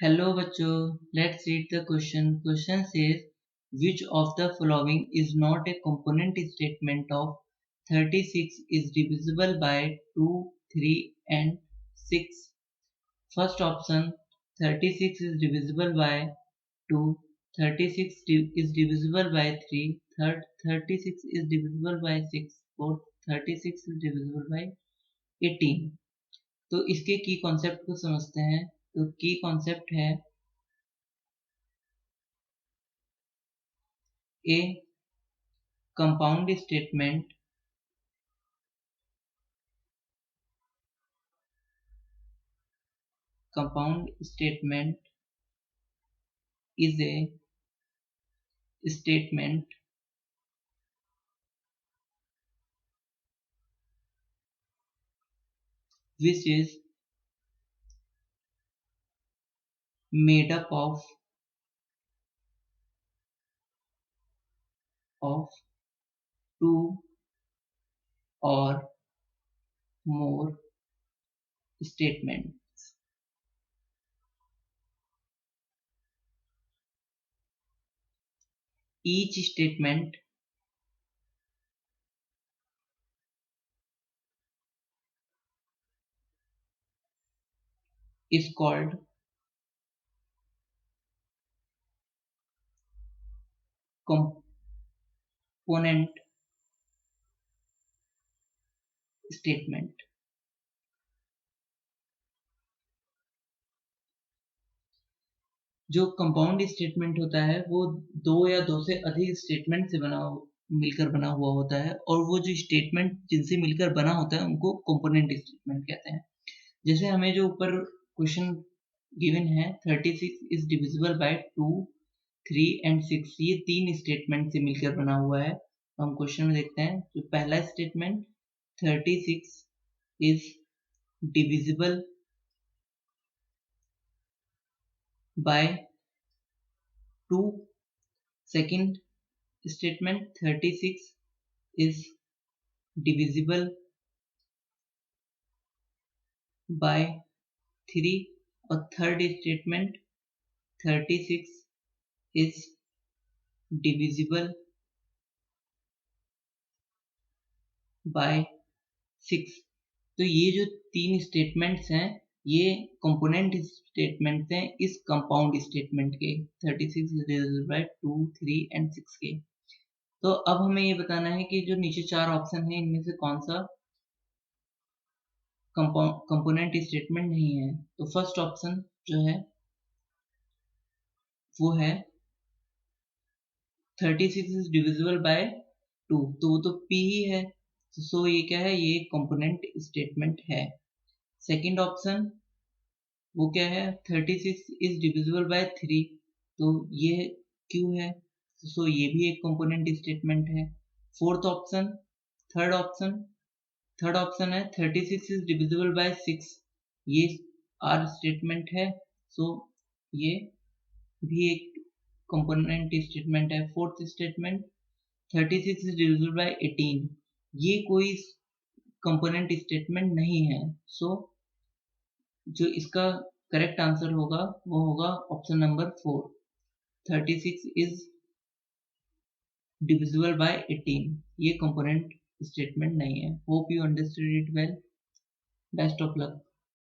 Hello बच्चों, let's read the question. Question says, which of the following is not a component statement of 36 is divisible by 2, 3 and 6? First option, 36 is divisible by 2, 36 is divisible by 3, third 36 is divisible by 6, fourth 36 is divisible by 18. तो इसके की concept को समझते हैं। तो की concept है ए compound statement is a statement which is made up of two or more statements. Each statement is called component statement. जो कंपाउंड स्टेटमेंट होता है वो दो या दो से अधिक स्टेटमेंट से मिलकर बना हुआ होता है, और वो जो स्टेटमेंट जिनसे मिलकर बना होता है उनको कंपोनेंट स्टेटमेंट कहते हैं। जैसे हमें जो ऊपर क्वेश्चन गिवन है 36 इज डिविजिबल बाय 2, 3 एंड 6, ये तीन स्टेटमेंट से मिलकर बना हुआ है। तो हम क्वेश्चन में देखते हैं। तो पहला statement 36 is divisible by 2, second statement 36 is divisible by 3, और third statement 36 is divisible by 6। तो ये जो तीन स्टेटमेंट्स हैं ये कंपोनेंट स्टेटमेंट्स हैं इस कंपाउंड स्टेटमेंट के, 36 is divisible by 2, 3 and 6 के। तो अब हमें ये बताना है कि जो नीचे चार ऑप्शन है इनमें से कौन सा कंपोनेंट स्टेटमेंट नहीं है। तो फर्स्ट ऑप्शन जो है वो है 36 इज डिविजिबल बाय 2, तो वो तो p ही है। सो ये क्या है, ये कंपोनेंट स्टेटमेंट है। सेकंड ऑप्शन वो क्या है, 36 इज डिविजिबल बाय 3, तो ये q है। सो ये भी एक कंपोनेंट स्टेटमेंट है। फोर्थ ऑप्शन थर्ड ऑप्शन है 36 इज डिविजिबल बाय 6, ये r स्टेटमेंट है। सो ये भी एक कंपोनेंट स्टेटमेंट है। Fourth statement 36 is divisible by 18, ये कोई कंपोनेंट स्टेटमेंट नहीं है। सो जो इसका करेक्ट आंसर होगा वो होगा option number 4, 36 is divisible by 18, ये कंपोनेंट स्टेटमेंट नहीं है। Hope you understood it well. Best of luck.